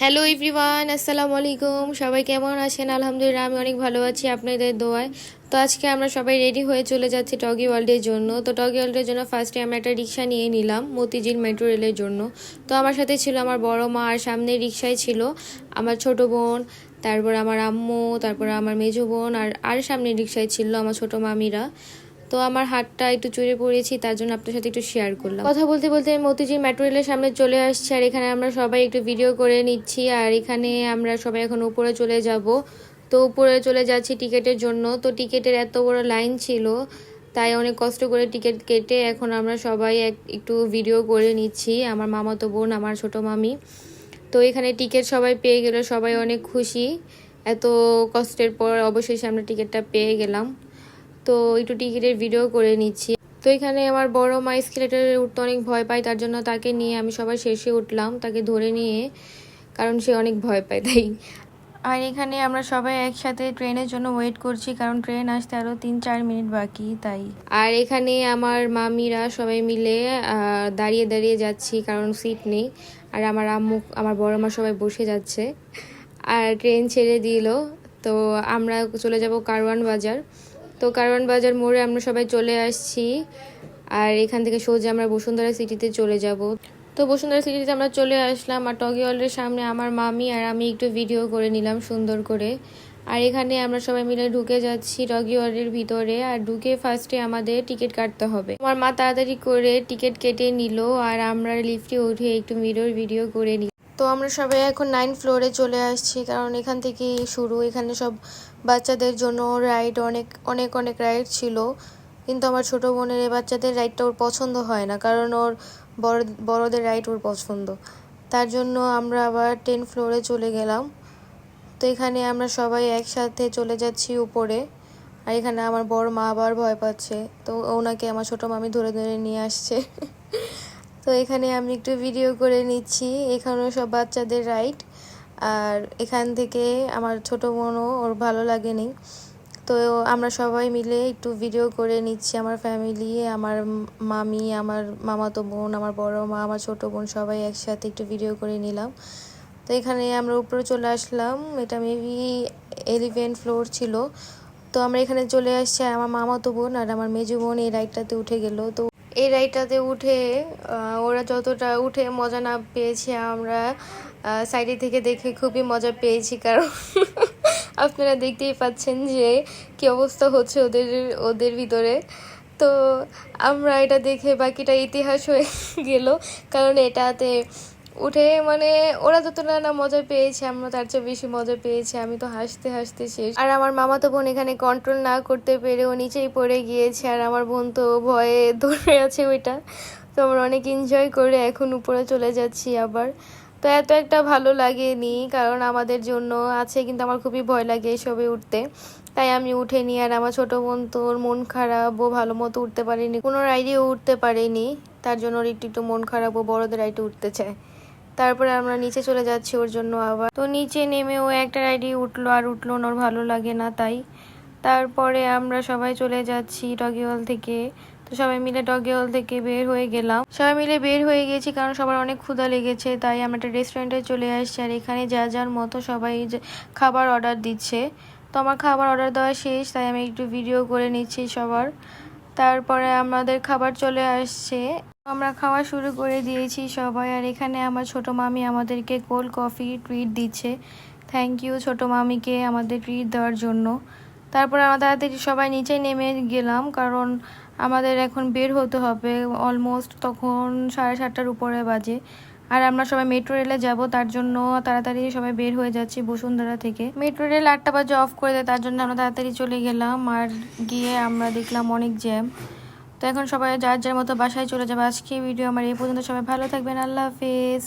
Hello everyone, আসসালামু আলাইকুম। সবাই কেমন আছেন? আলহামদুলিল্লাহ আমি অনেক ভালো আছি আপনাদের দোয়ায়। তো আজকে আমরা সবাই রেডি হয়ে চলে যাচ্ছি টগি ওয়ার্ল্ডের জন্য। তো টগি ওয়ার্ল্ডের জন্য ফার্স্টে আমরা একটা রিক্সা নিয়ে নিলাম মতিঝিল মেট্রো রেলের জন্য। তো আমার সাথে ছিল আমার বড় মা, আর সামনে রিক্সায় ছিল আমার ছোট বোন, তারপর আমার আম্মু, তারপর আমার মেজো বোন, আর সামনে রিক্সায় ছিল আমার ছোট মামিরা। তো আমার হাতটা একটু চুরে পড়েছি, তার জন্য আপনার সাথে একটু শেয়ার করলাম। কথা বলতে বলতে মতিঝিল মেট্রো রেলের সামনে চলে আসছে, আর এখানে আমরা সবাই একটু ভিডিও করে নিচ্ছি। আর এখানে আমরা সবাই এখন উপরে চলে যাব। তো উপরে চলে যাচ্ছি টিকিটের জন্য। তো টিকিটের এত বড় লাইন ছিল, তাই অনেক কষ্ট করে টিকিট কেটে এখন আমরা সবাই একটু ভিডিও করে নিচ্ছি, আমার মামাতো বোন, আমার ছোট মামি। তো এখানে টিকিট সবাই পেয়ে গেল, সবাই অনেক খুশি। এত কষ্টের পর অবশেষে আমরা টিকিটটা পেয়ে গেলাম। তো একটু টিকিটের ভিডিও করে নিচ্ছি। তো এখানে আমার বড় মা এসকেলেটরে উঠতে অনেক ভয় পায়, তার জন্য তাকে নিয়ে আমি সবাই শেষে উঠলাম, তাকে ধরে নিয়ে, কারণ সে অনেক ভয় পায় তাই। আর এখানে আমরা সবাই একসাথে ট্রেনের জন্য ওয়েট করছি, কারণ ট্রেন আসতে আরও 3-4 মিনিট বাকি তাই। আর এখানে আমার মামিরা সবাই মিলে দাঁড়িয়ে দাঁড়িয়ে যাচ্ছি, কারণ সিট নেই। আর আমার আম্মু, আমার বড় মা সবাই বসে যাচ্ছে। আর ট্রেন ছেড়ে দিল। তো আমরা চলে যাব কারওয়ান বাজার। তো কারওয়ান বাজার মোড়ে আমরা সবাই চলে আসছি। আর এখান থেকে সোজা আমরা বসুন্ধরা সিটিতে চলে যাব। তো বসুন্ধরা সিটিতে আমরা চলে আসলাম, আর টগি ওয়ার্ল্ডের সামনে আমার মামি আর আমি একটু ভিডিও করে নিলাম সুন্দর করে। আর এখানে আমরা সবাই মিলে ঢুকে যাচ্ছি টগি ওয়ার্ল্ডের ভিতরে। আর ঢুকে ফার্স্টে আমাদের টিকিট কাটতে হবে। আমার মা তাড়াতাড়ি করে টিকিট কেটে নিল, আর আমরা লিফটে উঠে একটু ভিডিও করে নিই। তো আমরা সবাই এখন 9 ফ্লোরে চলে আসছি, কারণ এখান থেকেই শুরু। এখানে সব বাচ্চাদের জন্য রাইড, অনেক অনেক অনেক রাইড ছিল। কিন্তু আমার ছোট বোনের এই বাচ্চাদের রাইডটা ওর পছন্দ হয় না, কারণ ওর বড়দের রাইড ওর পছন্দ। তার জন্য আমরা আবার 10 ফ্লোরে চলে গেলাম। তো এখানে আমরা সবাই একসাথে চলে যাচ্ছি উপরে। আর এখানে আমার বড় মা আবার ভয় পাচ্ছে, তো ওনাকে আমার ছোট মামি ধরে ধরে নিয়ে আসছে। তো এখানে আমি একটু ভিডিও করে নিচ্ছি। এখানেও সব বাচ্চাদের রাইড। আর এখান থেকে আমার ছোট বোনও, ওর ভালো লাগেনি। তো আমরা সবাই মিলে একটু ভিডিও করে নিচ্ছি, আমার ফ্যামিলি, আমার মামি, আমার মামাতো বোন, আমার বড় মা, আমার ছোট বোন, সবাই একসাথে একটু ভিডিও করে নিলাম। তো এখানে আমরা উপরে চলে আসলাম। এটা মেবি 11 ফ্লোর ছিল। তো আমরা এখানে চলে আসছি, আমার মামাতো বোন আর আমার মেজো বোন এই রাইডটাতে উঠে গেল। তো এই রাইডটাতে উঠে ওরা যতটা উঠে মজা না পেয়েছি, আমরা সাইডে থেকে দেখে খুবই মজা পেয়েছি, কারণ আপনারা দেখতেই পাচ্ছেন যে কি অবস্থা হচ্ছে ওদের ওদের ভিতরে। তো আমরা এটা দেখে বাকিটা ইতিহাস হয়ে গেল, কারণ এটাতে উঠে মানে ওরা যতটা না মজা পেয়েছে, আমরা তার চেয়ে বেশি মজা পেয়েছি। আমি তো হাসতে হাসতে শেষ। আর আমার মামাতো বোন এখানে কন্ট্রোল না করতে পেরে ও নিচেই পড়ে গিয়েছে, আর আমার বোন তো ভয়ে ধরে আছে ওইটা। তো আমরা অনেক এনজয় করে এখন উপরে চলে যাচ্ছি আবার। তো এত একটা ভালো লাগেনি, কারণ আমাদের জন্য আছে, কিন্তু আমার খুবই ভয় লাগে এসবে উঠতে। তাই আমি উঠেনি। আর আমার ছোট বোন তো ওর মন খারাপ, ও ভালো মতো উঠতে পারেনি, কোনো রাইডেও উঠতে পারেনি। তার জন্য ওর একটু একটু মন খারাপ, ও বড়দের রাইডে উঠতে চায়। তারপরে আমরা নিচে চলে যাচ্ছি ওর জন্য আবার। তো নিচে নেমে ও একটা রাইডে উঠলো, আর উঠলো না, ওর ভালো লাগে না তাই। তারপরে আমরা সবাই চলে যাচ্ছি ডগি ওয়াল থেকে। তো সবাই মিলে ডগি ওয়াল থেকে বের হয়ে গেলাম। সবাই মিলে বের হয়ে গেছি, কারণ সবার অনেক ক্ষুধা লেগেছে, তাই আমরা একটা রেস্টুরেন্টে চলে আসছি। আর এখানে যার মতো সবাই খাবার অর্ডার দিচ্ছে। তো আমার খাবার অর্ডার দেওয়া শেষ, তাই আমি একটু ভিডিও করে নিচ্ছি সবার। তারপরে আমাদের খাবার চলে আসছে, আমরা খাওয়া শুরু করে দিয়েছি সবাই। আর এখানে আমার ছোট মামি আমাদেরকে কোল্ড কফি ট্রিট দিচ্ছে। থ্যাংক ইউ ছোট মামিকে আমাদের ট্রিট দেওয়ার জন্য। তারপর আমরা তাড়াতাড়ি সবাই নিচে নেমে গেলাম, কারণ আমাদের এখন বের হতে হবে। অলমোস্ট তখন 7:30টার উপরে বাজে। আর আমরা সবাই মেট্রো রেলে যাব, তার জন্য তাড়াতাড়ি সবাই বের হয়ে যাচ্ছি বসুন্ধরা থেকে। মেট্রো রেল 8টা বাজে অফ করে দেয়, তার জন্য আমরা তাড়াতাড়ি চলে গেলাম। আর গিয়ে আমরা দেখলাম অনেক জ্যাম। তো এখন সবাই যার যার মতো বাসায় চলে যাবে। আজকে ভিডিও আমার এই পর্যন্ত। সবাই ভালো থাকবেন, আল্লাহ হাফেজ।